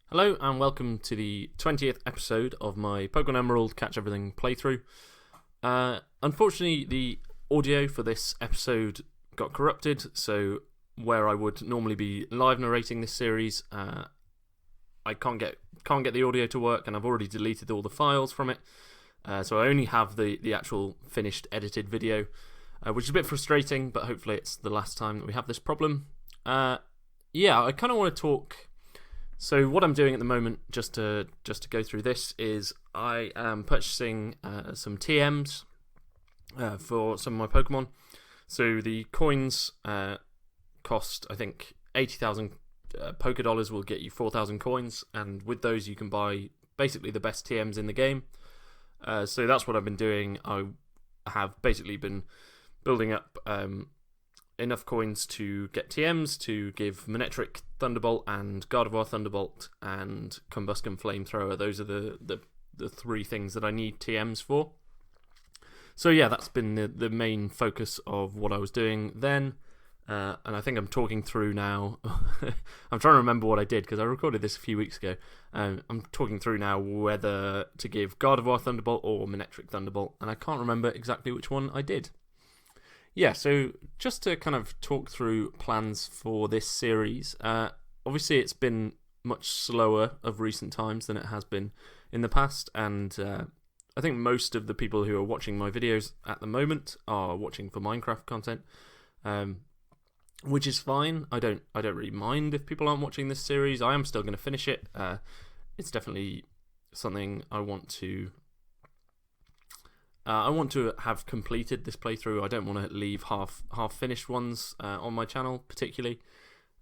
Hello and welcome to the 20th episode of my Pokémon Emerald Catch Everything playthrough. Unfortunately, the audio for this episode got corrupted, so where I would normally be live narrating this series, I can't get the audio to work, and I've already deleted all the files from it. So I only have the actual finished edited video, which is a bit frustrating, but hopefully it's the last time that we have this problem. I kind of want to talk. So what I'm doing at the moment, just to go through this, is I am purchasing some TMs for some of my Pokemon. So the coins cost, I think, 80,000 Poké Dollars will get you 4,000 coins, and with those you can buy basically the best TMs in the game. So that's what I've been doing. I have basically been building up enough coins to get TMs to give Manectric Thunderbolt and Gardevoir Thunderbolt and Combusken Flamethrower. Those are the three things that I need TMs for. So yeah, that's been the main focus of what I was doing then. And I think I'm talking through now. I'm trying to remember what I did because I recorded this a few weeks ago. I'm talking through now whether to give Gardevoir Thunderbolt or Manectric Thunderbolt, and I can't remember exactly which one I did. Yeah, so just to kind of talk through plans for this series, obviously it's been much slower of recent times than it has been in the past, and I think most of the people who are watching my videos at the moment are watching for Minecraft content, which is fine. I don't really mind if people aren't watching this series. I am still going to finish it. It's definitely something I want to have completed this playthrough. I don't want to leave half finished ones on my channel particularly.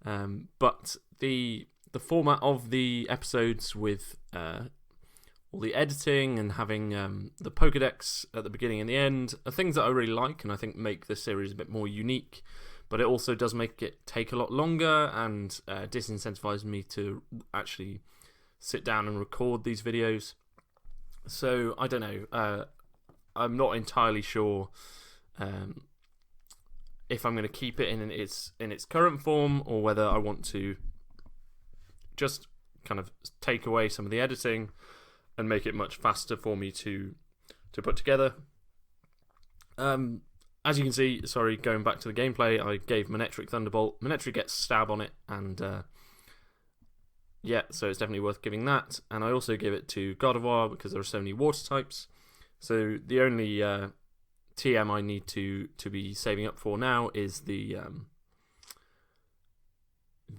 But the format of the episodes with all the editing and having the Pokédex at the beginning and the end are things that I really like, and I think make the series a bit more unique. But it also does make it take a lot longer and disincentivize me to actually sit down and record these videos. So I don't know. I'm not entirely sure if I'm going to keep it in its current form, or whether I want to just kind of take away some of the editing and make it much faster for me to put together. As you can see, sorry, going back to the gameplay, I gave Manectric Thunderbolt. Manectric gets Stab on it, and so it's definitely worth giving that. And I also give it to Gardevoir because there are so many water types. So the only TM I need to be saving up for now is the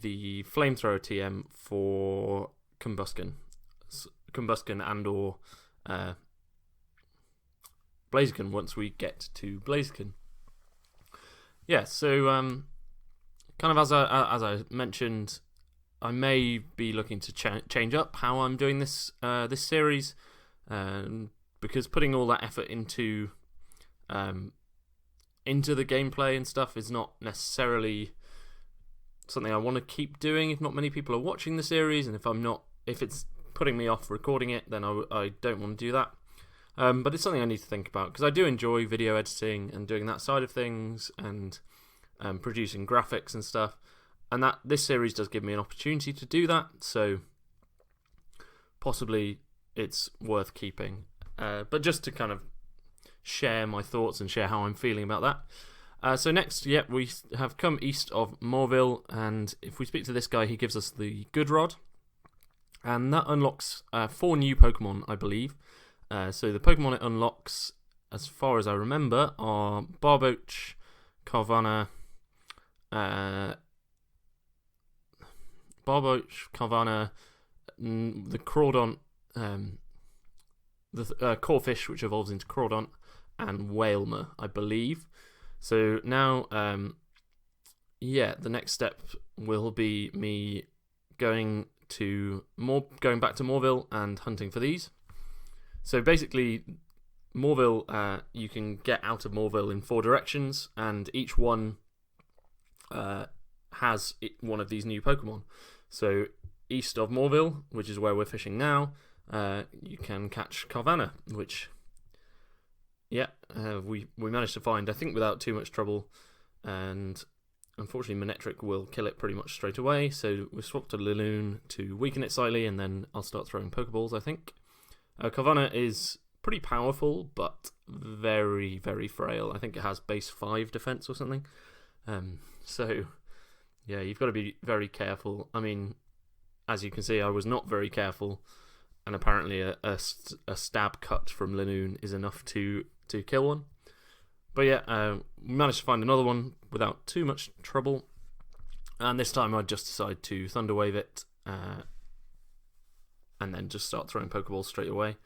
Flamethrower TM for Combusken and or Blaziken once we get to Blaziken. Yeah, so kind of as I mentioned, I may be looking to change up how I'm doing this series. Because putting all that effort into the gameplay and stuff is not necessarily something I want to keep doing if not many people are watching the series, and if it's putting me off recording it, then I don't want to do that. But it's something I need to think about, because I do enjoy video editing and doing that side of things, and producing graphics and stuff, and that this series does give me an opportunity to do that, so possibly it's worth keeping. But just to kind of share my thoughts and share how I'm feeling about that. So next, we have come east of Morville, and if we speak to this guy, he gives us the Good Rod, and that unlocks 4 new Pokemon, I believe. So the Pokemon it unlocks, as far as I remember, are Barboach, Carvanha, the Crawdont, the Corphish, which evolves into Crawdont, and Wailmer, I believe. So now, the next step will be me going back to Morville and hunting for these. So basically, Morville, you can get out of Morville in 4 directions, and each one has one of these new Pokemon. So east of Morville, which is where we're fishing now, you can catch Carvanha, which we managed to find, I think, without too much trouble, and unfortunately Manectric will kill it pretty much straight away, so we swapped to Laloon to weaken it slightly, and then I'll start throwing Pokeballs, I think. Carvanha is pretty powerful, but very, very frail. I think it has base 5 defense or something. So, yeah, you've got to be very careful. I mean, as you can see, I was not very careful, and apparently a stab cut from Laloon is enough to kill one. But yeah, we managed to find another one without too much trouble, and this time I just decided to Thunder Wave it, and then just start throwing Pokeballs straight away.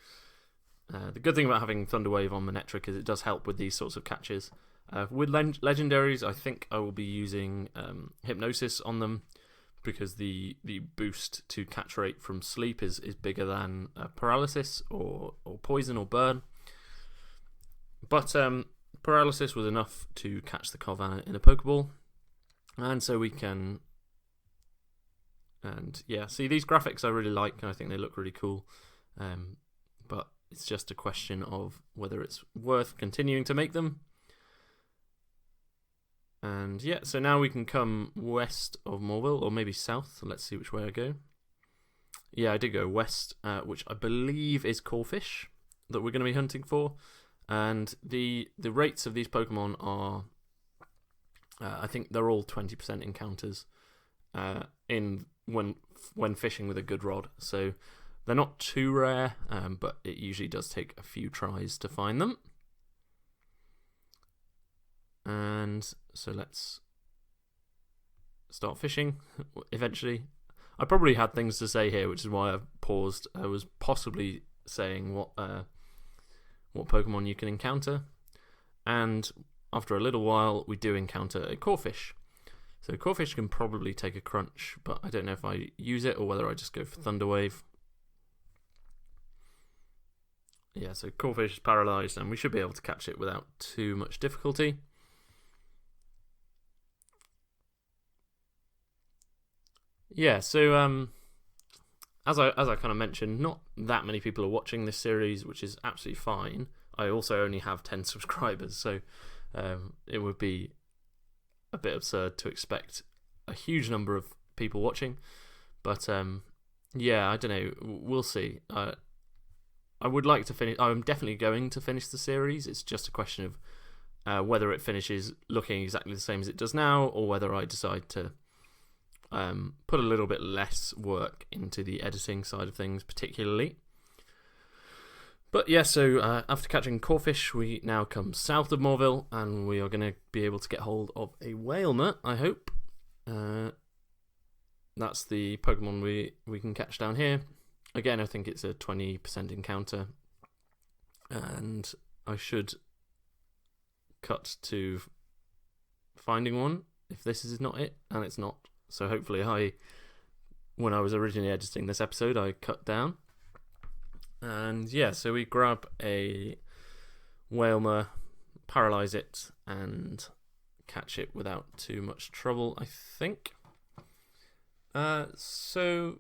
The good thing about having Thunder Wave on Manectric is it does help with these sorts of catches. With legendaries, I think I will be using Hypnosis on them, because the boost to catch rate from sleep is bigger than paralysis or poison or burn. But paralysis was enough to catch the Carvanha in a Pokeball, and so we can. And yeah, see, these graphics I really like, and I think they look really cool. But it's just a question of whether it's worth continuing to make them. And yeah, so now we can come west of Morville, or maybe south. Let's see which way I go. Yeah, I did go west, which I believe is Corfish that we're going to be hunting for. And the rates of these Pokemon are, I think they're all 20% encounters when fishing with a good rod. So they're not too rare, but it usually does take a few tries to find them. And so let's start fishing eventually. I probably had things to say here, which is why I've paused. I was possibly saying what Pokemon you can encounter, and after a little while we do encounter a Corfish. So Corfish can probably take a crunch, but I don't know if I use it or whether I just go for Thunder Wave. Yeah, so Corfish is paralysed, and we should be able to catch it without too much difficulty. Yeah, so as I kind of mentioned, not that many people are watching this series, which is absolutely fine. I also only have 10 subscribers, so it would be a bit absurd to expect a huge number of people watching. But yeah, I don't know. We'll see. I would like to finish. I'm definitely going to finish the series. It's just a question of whether it finishes looking exactly the same as it does now, or whether I decide to put a little bit less work into the editing side of things, particularly. But yeah, so after catching Corfish, we now come south of Morville, and we are going to be able to get hold of a Whalmer, I hope. That's the Pokemon we can catch down here. Again, I think it's a 20% encounter, and I should cut to finding one if this is not it, and it's not. So hopefully when I was originally editing this episode, I cut down. And yeah, so we grab a Whalmer, paralyze it, and catch it without too much trouble, I think. So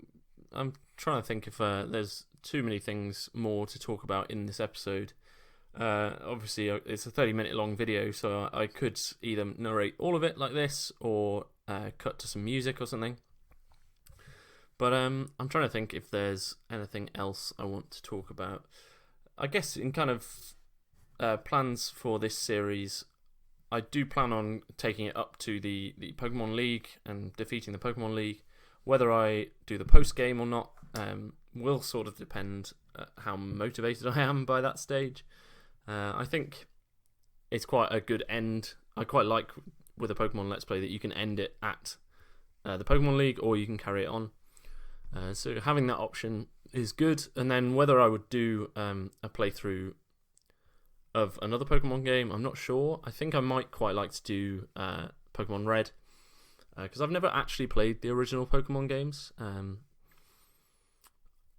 I'm trying to think if there's too many things more to talk about in this episode. Obviously, it's a 30-minute long video, so I could either narrate all of it like this, or cut to some music or something. But I'm trying to think if there's anything else I want to talk about. I guess in kind of plans for this series, I do plan on taking it up to the Pokemon League and defeating the Pokemon League. Whether I do the post-game or not will sort of depend how motivated I am by that stage. I think it's quite a good end. I quite like with a Pokemon Let's Play that you can end it at the Pokemon League, or you can carry it on. So having that option is good. And then whether I would do a playthrough of another Pokemon game, I'm not sure. I think I might quite like to do Pokemon Red, because I've never actually played the original Pokemon games.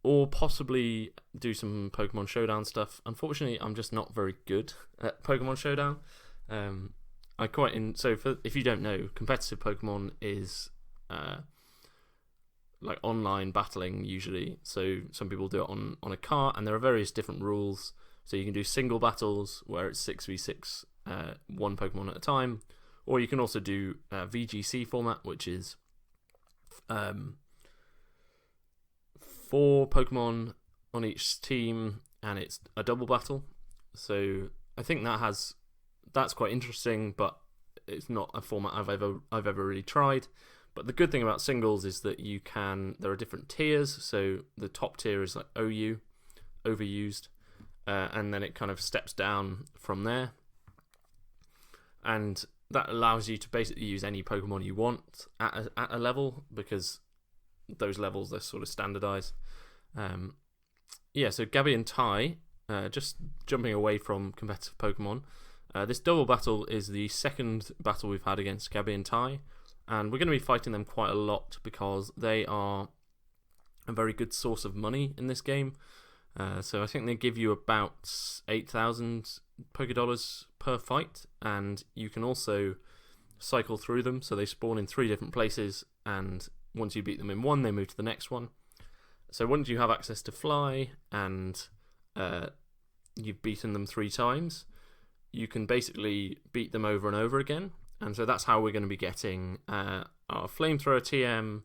Or possibly do some Pokemon Showdown stuff. Unfortunately, I'm just not very good at Pokemon Showdown. If you don't know, competitive Pokemon is like online battling usually. So some people do it on a cart, and there are various different rules. So you can do single battles where it's 6v6, one Pokemon at a time, Or you can also do VGC format, which is 4 Pokemon on each team, and it's a double battle. So I think that's quite interesting, but it's not a format I've ever really tried. But the good thing about singles is that there are different tiers. So the top tier is like OU, overused, and then it kind of steps down from there. And that allows you to basically use any Pokemon you want at a level, because those levels, they're sort of standardized. So Gabby and Tai, just jumping away from competitive Pokemon, this double battle is the second battle we've had against Gabby and Tai, and we're going to be fighting them quite a lot because they are a very good source of money in this game. So I think they give you about 8,000 Pokédollars per fight, and you can also cycle through them. So they spawn in 3 different places, and once you beat them in one, they move to the next one. So once you have access to Fly and you've beaten them 3 times, you can basically beat them over and over again. And so that's how we're going to be getting our Flamethrower TM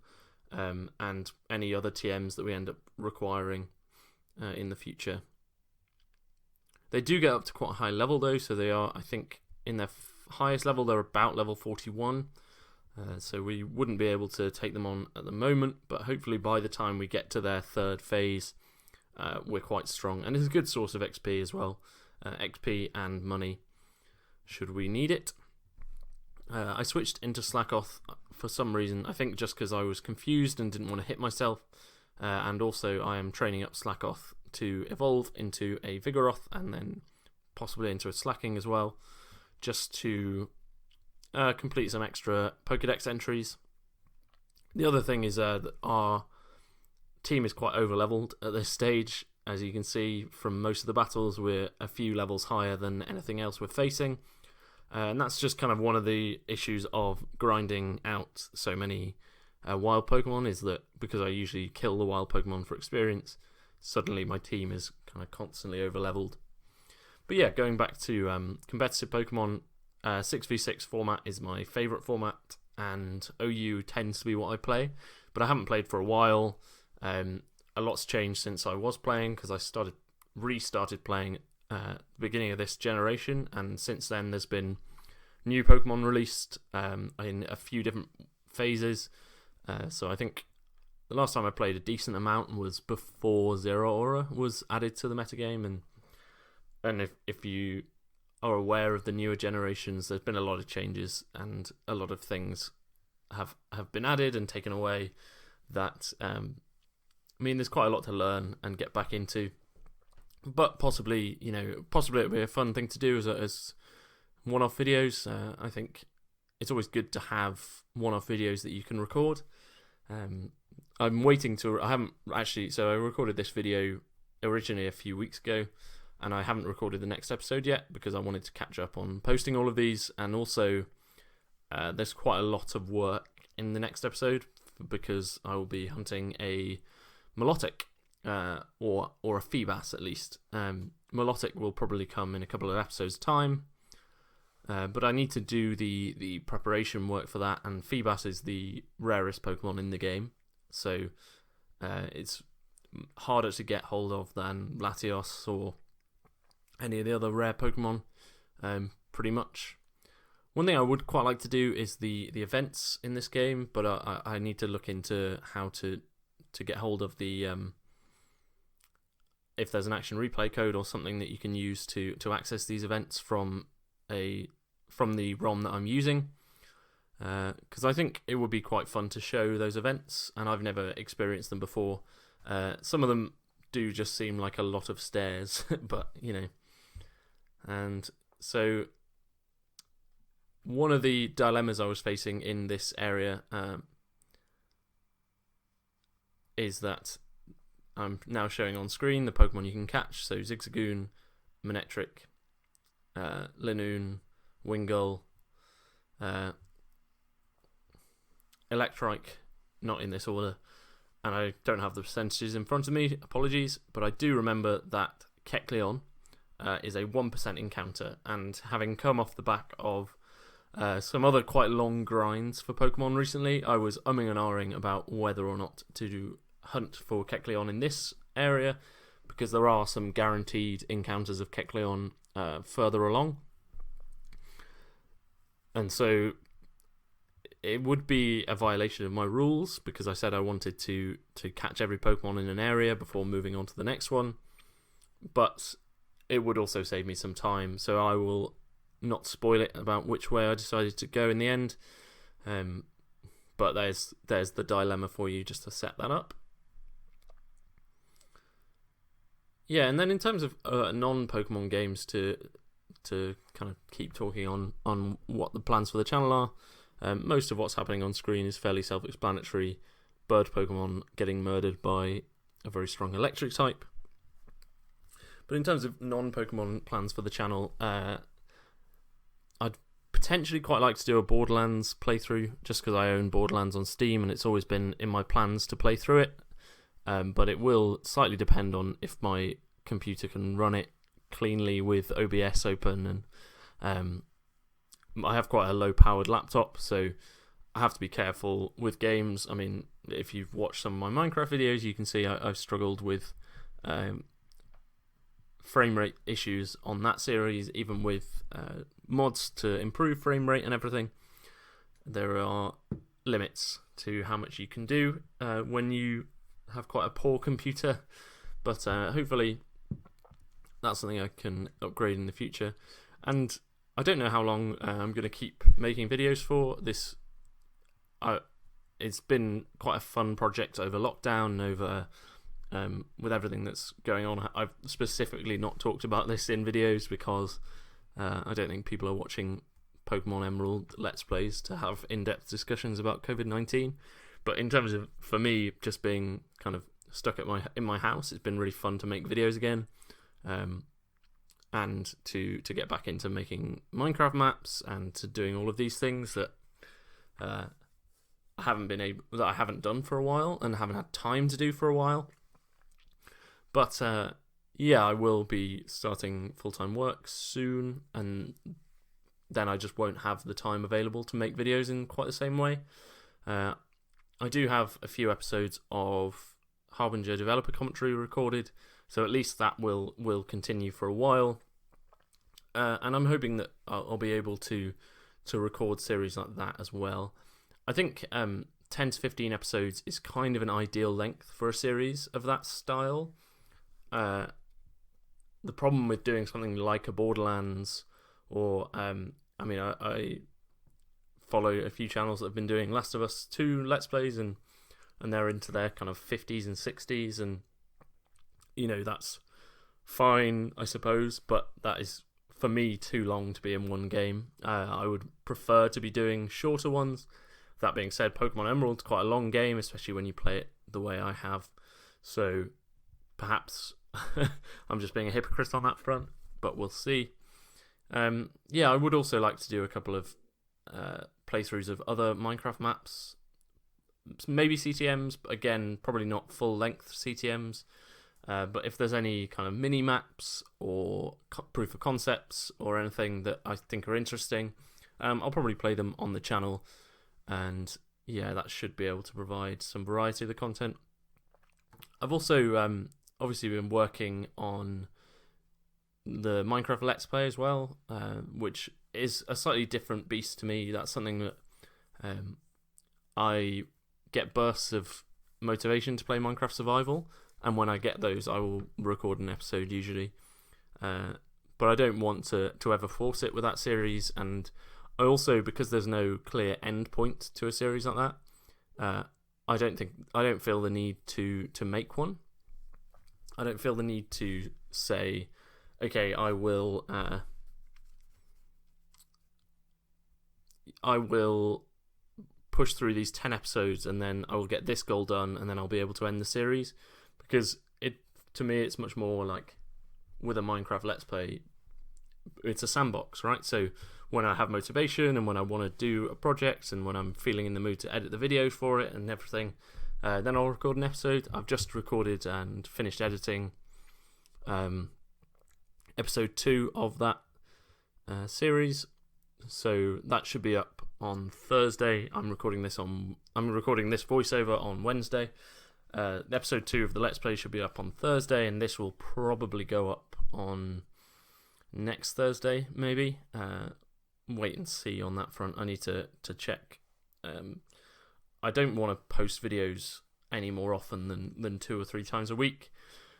and any other TMs that we end up requiring in the future. They do get up to quite a high level though, so they are, I think, in their highest level, they're about level 41. So we wouldn't be able to take them on at the moment, but hopefully by the time we get to their 3rd phase, we're quite strong. And it's a good source of XP as well. XP and money, should we need it. I switched into Slackoth for some reason. I think just because I was confused and didn't want to hit myself. And also I am training up Slackoth to evolve into a Vigoroth and then possibly into a Slacking as well, just to complete some extra Pokedex entries. The other thing is that our team is quite over-leveled at this stage. As you can see from most of the battles, we're a few levels higher than anything else we're facing. And that's just kind of one of the issues of grinding out so many wild Pokemon, is that because I usually kill the wild Pokemon for experience, suddenly my team is kind of constantly over-leveled. But yeah, going back to competitive Pokemon, 6v6 format is my favourite format, and OU tends to be what I play, but I haven't played for a while. A lot's changed since I was playing, because I restarted playing at the beginning of this generation, and since then there's been new Pokemon released in a few different phases. So I think the last time I played a decent amount was before Zero Aura was added to the metagame, and if you are aware of the newer generations, there's been a lot of changes and a lot of things have been added and taken away that there's quite a lot to learn and get back into. But possibly it'll be a fun thing to do as one-off videos. I think it's always good to have one-off videos that you can record. I'm waiting to. I haven't actually. So I recorded this video originally a few weeks ago, and I haven't recorded the next episode yet because I wanted to catch up on posting all of these, and also there's quite a lot of work in the next episode because I will be hunting a Milotic or a Feebas at least. Milotic will probably come in a couple of episodes' time, but I need to do the preparation work for that, and Feebas is the rarest Pokemon in the game, so it's harder to get hold of than Latios or any of the other rare Pokemon, pretty much. One thing I would quite like to do is the events in this game, but I need to look into how to get hold of the if there's an action replay code or something that you can use to access these events from the ROM that I'm using, because I think it would be quite fun to show those events, and I've never experienced them before. Some of them do just seem like a lot of stairs, but and so one of the dilemmas I was facing in this area is that I'm now showing on screen the Pokemon you can catch. So Zigzagoon, Manectric, Linoon, Wingull, Electrike, not in this order, and I don't have the percentages in front of me, apologies, but I do remember that Kecleon is a 1% encounter, and having come off the back of some other quite long grinds for Pokemon recently. I was umming and ahhing about whether or not to hunt for Kecleon in this area, because there are some guaranteed encounters of Kecleon further along. And so it would be a violation of my rules, because I said I wanted to catch every Pokemon in an area before moving on to the next one. But it would also save me some time, so I will not spoil it about which way I decided to go in the end. But there's the dilemma for you just to set that up. Yeah, and then in terms of non-Pokemon games, to kind of keep talking on what the plans for the channel are, most of what's happening on screen is fairly self-explanatory. Bird Pokemon getting murdered by a very strong electric type. But in terms of non-Pokemon plans for the channel, I'd potentially quite like to do a Borderlands playthrough, just because I own Borderlands on Steam and it's always been in my plans to play through it. But it will slightly depend on if my computer can run it cleanly with OBS open, and I have quite a low-powered laptop, so I have to be careful with games. I mean, if you've watched some of my Minecraft videos, you can see I've struggled with frame rate issues on that series, even with mods to improve frame rate and everything. There are limits to how much you can do when you have quite a poor computer, but hopefully that's something I can upgrade in the future. And I don't know how long I'm going to keep making videos for. It's been quite a fun project over lockdown, over with everything that's going on. I've specifically not talked about this in videos because I don't think people are watching Pokemon Emerald Let's Plays to have in-depth discussions about COVID-19. But in terms of, for me, just being kind of stuck in my house, it's been really fun to make videos again, and to get back into making Minecraft maps and to doing all of these things that I haven't done for a while and haven't had time to do for a while. But yeah, I will be starting full-time work soon, and then I just won't have the time available to make videos in quite the same way. I do have a few episodes of Harbinger developer commentary recorded, so at least that will continue for a while. And I'm hoping that I'll be able to record series like that as well. I think 10 to 15 episodes is kind of an ideal length for a series of that style. The problem with doing something like a Borderlands, or I follow a few channels that have been doing Last of Us 2 Let's Plays, and they're into their kind of 50s and 60s, and that's fine, I suppose, but that is, for me, too long to be in one game. I would prefer to be doing shorter ones. That being said, Pokemon Emerald's quite a long game, especially when you play it the way I have, so perhaps I'm just being a hypocrite on that front, but we'll see. I would also like to do a couple of playthroughs of other Minecraft maps, maybe CTMs, but again, probably not full-length CTMs. But if there's any kind of mini maps or proof of concepts or anything that I think are interesting, I'll probably play them on the channel, and yeah, that should be able to provide some variety of the content. I've also obviously been working on the Minecraft Let's Play as well, which is a slightly different beast to me. That's something that I get bursts of motivation to play Minecraft Survival, and when I get those, I will record an episode usually. But I don't want to ever force it with that series, and I also, because there's no clear end point to a series like that, I don't feel the need to make one. I don't feel the need to say, okay, I will push through these 10 episodes and then I will get this goal done and then I'll be able to end the series, because to me it's much more like, with a Minecraft Let's Play, it's a sandbox, right? So when I have motivation and when I want to do a project and when I'm feeling in the mood to edit the videos for it and everything, then I'll record an episode. I've just recorded and finished editing episode 2 of that series, So that should be up on Thursday. I'm recording this voiceover on Wednesday. Episode 2 of the Let's Play should be up on Thursday, and this will probably go up on next Thursday, maybe. Wait and see on that front. I need to check. I don't want to post videos any more often than 2 or 3 times a week,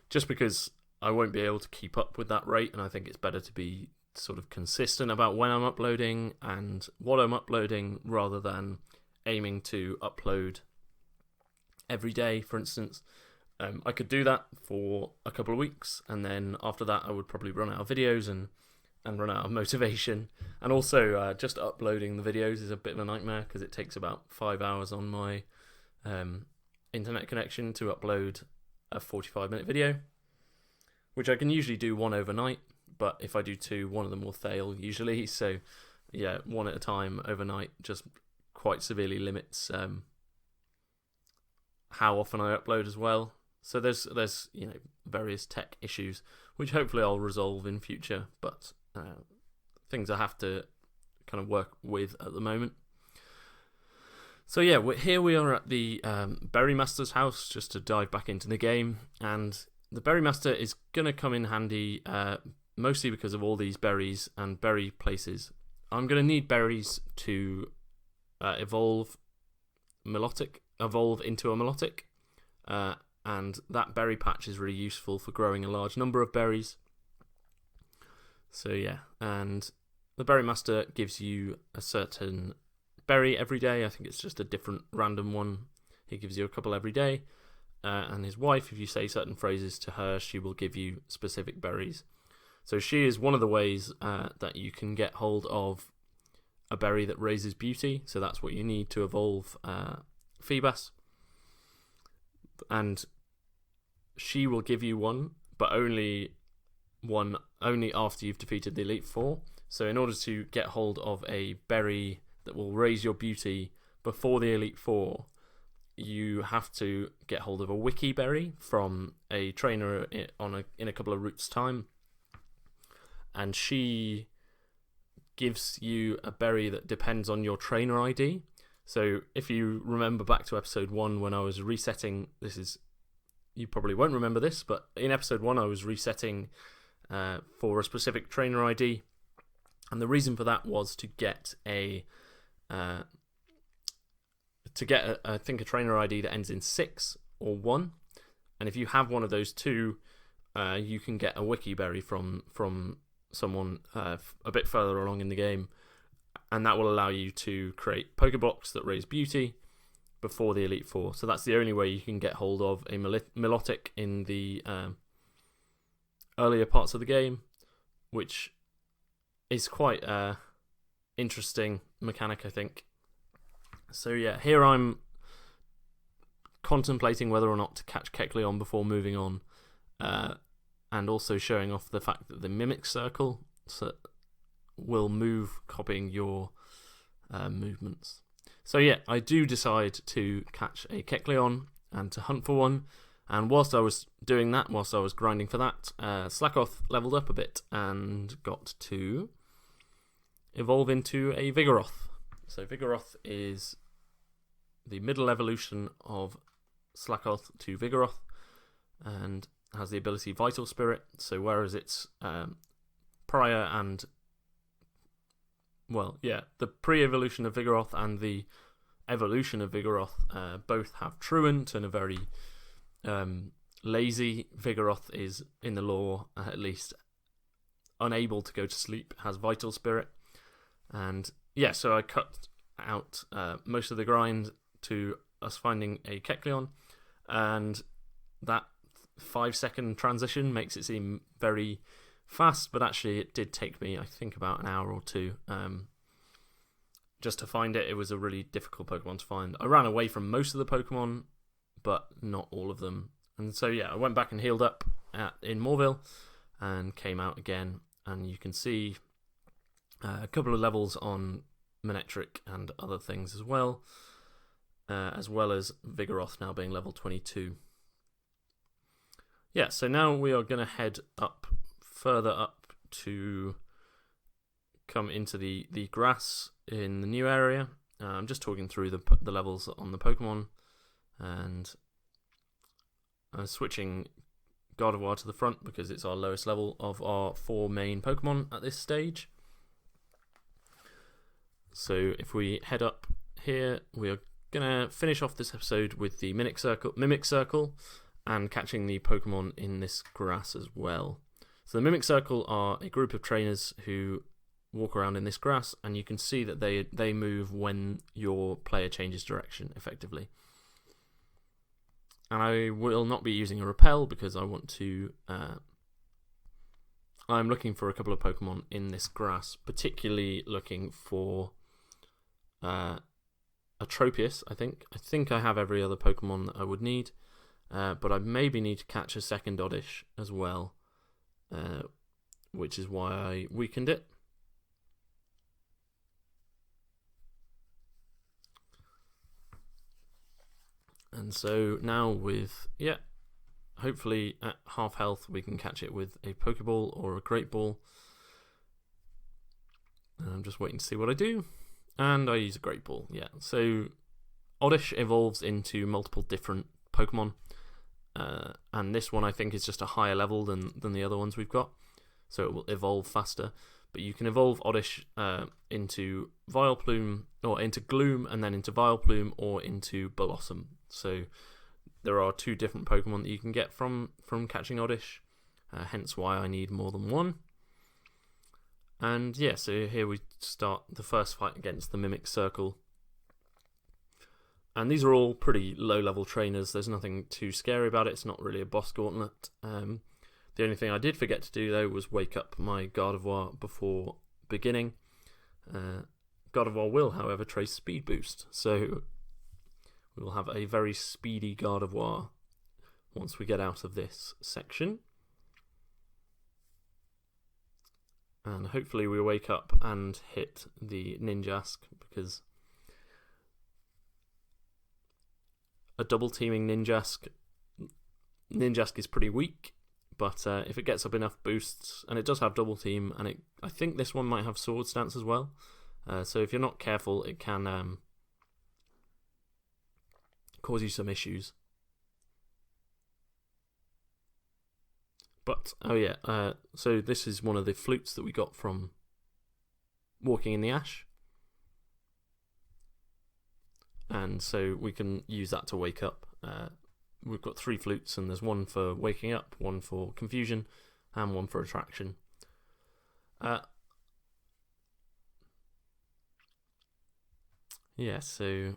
just because I won't be able to keep up with that rate, and I think it's better to be sort of consistent about when I'm uploading and what I'm uploading, rather than aiming to upload every day, for instance. I could do that for a couple of weeks, and then after that I would probably run out of videos and run out of motivation. And also just uploading the videos is a bit of a nightmare, because it takes about 5 hours on my internet connection to upload a 45-minute video, which I can usually do one overnight, but if I do 2, one of them will fail usually. So yeah, one at a time overnight just quite severely limits how often I upload as well. So there's various tech issues which hopefully I'll resolve in future, but things I have to kind of work with at the moment. So yeah, here we are at the Berry Master's house, just to dive back into the game, and the Berry Master is going to come in handy mostly because of all these berries and berry places. I'm going to need berries to evolve into a Milotic, and that berry patch is really useful for growing a large number of berries. So yeah, and the Berry Master gives you a certain berry every day. I think it's just a different random one. He gives you a couple every day, and his wife, if you say certain phrases to her, she will give you specific berries. So she is one of the ways that you can get hold of a berry that raises beauty. So that's what you need to evolve Feebas. And she will give you one, but only after you've defeated the Elite Four. So in order to get hold of a berry that will raise your beauty before the Elite Four, you have to get hold of a wiki berry from a trainer in a couple of routes' time. And she gives you a berry that depends on your trainer ID. So if you remember back to episode 1 when I was resetting, you probably won't remember this, but in episode 1 I was resetting for a specific trainer ID, and the reason for that was to get I think a trainer ID that ends in 6 or 1, and if you have one of those two, you can get a wiki berry from someone a bit further along in the game, and that will allow you to create Pokeblocks that raise beauty before the Elite Four. So that's the only way you can get hold of a Milotic in the earlier parts of the game, which is quite interesting mechanic, I think. So yeah, here I'm contemplating whether or not to catch Kecleon before moving on, and also showing off the fact that the Mimic Circle will move copying your movements. So yeah, I do decide to catch a Kecleon and to hunt for one, and whilst I was doing that, whilst I was grinding for that, Slakoth leveled up a bit and got to evolve into a Vigoroth. So Vigoroth is the middle evolution of Slakoth to Vigoroth, and has the ability Vital Spirit. So whereas its prior and the pre-evolution of Vigoroth and the evolution of Vigoroth both have Truant, and a very lazy Vigoroth is, in the lore at least, unable to go to sleep, has Vital Spirit. And yeah, so I cut out most of the grind to us finding a Kecleon, and that 5-second transition makes it seem very fast, but actually it did take me, I think, about an hour or 2 just to find it. It was a really difficult Pokemon to find. I ran away from most of the Pokemon, but not all of them. And so yeah, I went back and healed up in Moorville and came out again, and you can see a couple of levels on Manectric and other things as well as Vigoroth now being level 22. Yeah, so now we are going to head further up to come into the grass in the new area. I'm just talking through the levels on the Pokemon, and I'm switching Gardevoir to the front because it's our lowest level of our 4 main Pokemon at this stage. So if we head up here, we are going to finish off this episode with the Mimic Circle and catching the Pokemon in this grass as well. So the Mimic Circle are a group of trainers who walk around in this grass, and you can see that they move when your player changes direction, effectively. And I will not be using a repel because I want to... I'm looking for a couple of Pokemon in this grass, particularly looking for a Tropius, I think. I think I have every other Pokemon that I would need, but I maybe need to catch a second Oddish as well, which is why I weakened it. And so now with, hopefully at half health we can catch it with a Pokeball or a Great Ball. And I'm just waiting to see what I do. And I use a Great Ball, So Oddish evolves into multiple different Pokemon. And this one I think is just a higher level than the other ones we've got. So it will evolve faster. But you can evolve Oddish into Vileplume, or into Gloom, and then into Vileplume, or into Blossom. So there are 2 different Pokemon that you can get from catching Oddish, hence why I need more than one. And so here we start the first fight against the Mimic Circle. And these are all pretty low-level trainers. There's nothing too scary about it. It's not really a boss gauntlet. The only thing I did forget to do, though, was wake up my Gardevoir before beginning. Gardevoir will, however, trace Speed Boost, so we will have a very speedy Gardevoir once we get out of this section. And hopefully we wake up and hit the Ninjask, because a double-teaming Ninjask is pretty weak. But if it gets up enough boosts, and it does have double team, and I think this one might have Sword Stance as well. So if you're not careful, it can cause you some issues. But so this is one of the flutes that we got from walking in the ash, and so we can use that to wake up. We've got 3 flutes, and there's one for waking up, one for confusion, and one for attraction. So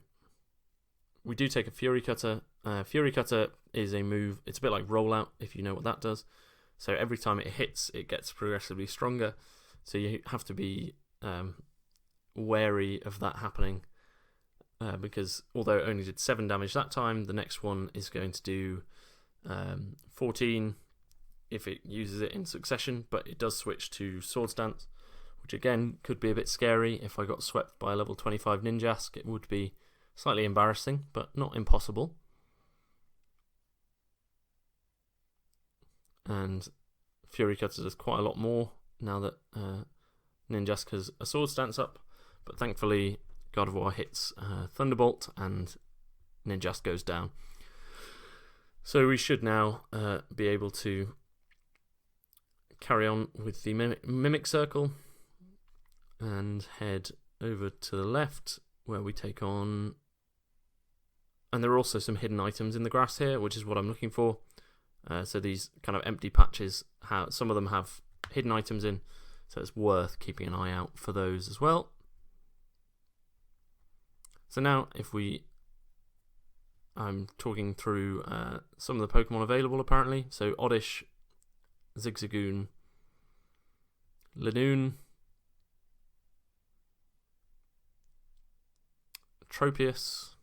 we do take a Fury Cutter. Fury Cutter is a move, it's a bit like Rollout, if you know what that does. So every time it hits, it gets progressively stronger. So you have to be wary of that happening. Because although it only did 7 damage that time, the next one is going to do 14 if it uses it in succession, but it does switch to Sword Stance, which again could be a bit scary. If I got swept by a level 25 Ninjask, it would be slightly embarrassing, but not impossible. And Fury Cutter does quite a lot more now that Ninjask has a Sword Stance up, but thankfully Gardevoir hits Thunderbolt and Ninjask goes down. So we should now be able to carry on with the Mimic Circle and head over to the left where we take on... And there are also some hidden items in the grass here, which is what I'm looking for. So these kind of empty patches, some of them have hidden items in, so it's worth keeping an eye out for those as well. So now, I'm talking through some of the Pokemon available apparently. So Oddish, Zigzagoon, Linoon, Tropius,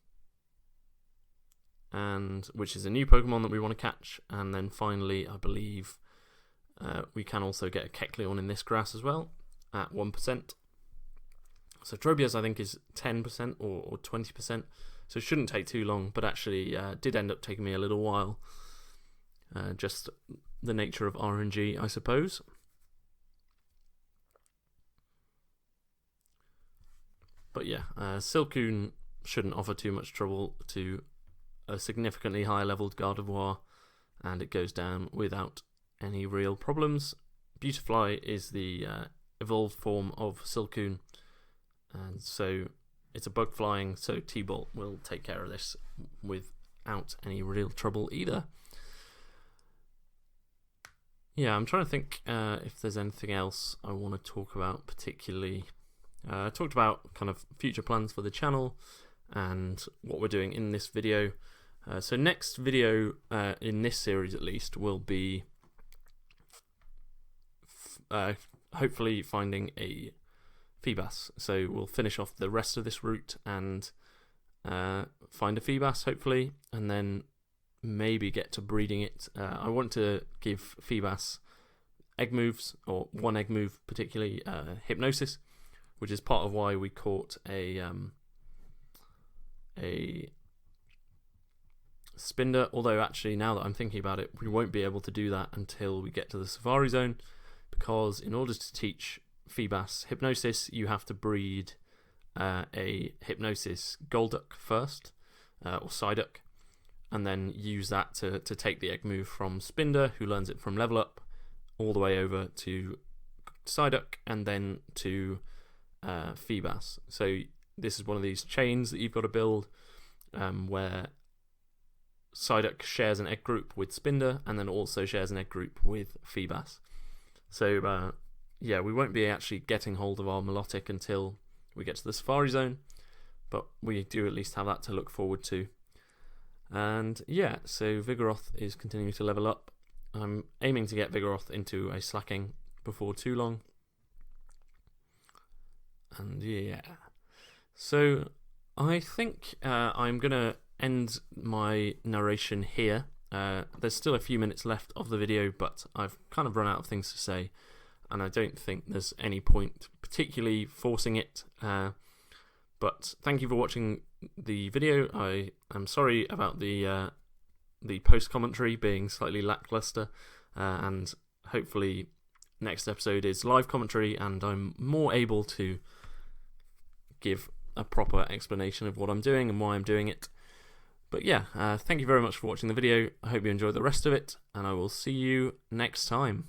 and which is a new Pokemon that we want to catch. And then finally, I believe we can also get a Kecleon in this grass as well at 1%. So Tropius, I think, is 10% or 20%, so it shouldn't take too long, but actually did end up taking me a little while. Just the nature of RNG, I suppose. But yeah, Silcoon shouldn't offer too much trouble to a significantly higher leveled Gardevoir, and it goes down without any real problems. Beautifly is the evolved form of Silcoon, and so it's a bug flying, so T-Bolt will take care of this without any real trouble either. Yeah, I'm trying to think if there's anything else I want to talk about particularly. I talked about kind of future plans for the channel and what we're doing in this video. So next video, in this series at least, will be hopefully finding a Feebas. So we'll finish off the rest of this route and find a Feebas hopefully, and then maybe get to breeding it. I want to give Feebas egg moves, or one egg move particularly, Hypnosis, which is part of why we caught a Spinder, although actually now that I'm thinking about it, we won't be able to do that until we get to the Safari Zone, because in order to teach Feebas Hypnosis, you have to breed a Hypnosis Golduck first, or Psyduck, and then use that to take the egg move from Spinder, who learns it from Level Up, all the way over to Psyduck, and then to Feebas. So this is one of these chains that you've got to build, where Psyduck shares an egg group with Spinder, and then also shares an egg group with Feebas. So yeah, we won't be actually getting hold of our Milotic until we get to the Safari Zone, but we do at least have that to look forward to. And yeah, so Vigoroth is continuing to level up. I'm aiming to get Vigoroth into a slacking before too long. And yeah, so I think I'm going to end my narration here. There's still a few minutes left of the video, but I've kind of run out of things to say, and I don't think there's any point particularly forcing it. But thank you for watching the video. I am sorry about the post commentary being slightly lackluster, and hopefully next episode is live commentary and I'm more able to give a proper explanation of what I'm doing and why I'm doing it. But yeah, thank you very much for watching the video. I hope you enjoyed the rest of it, and I will see you next time.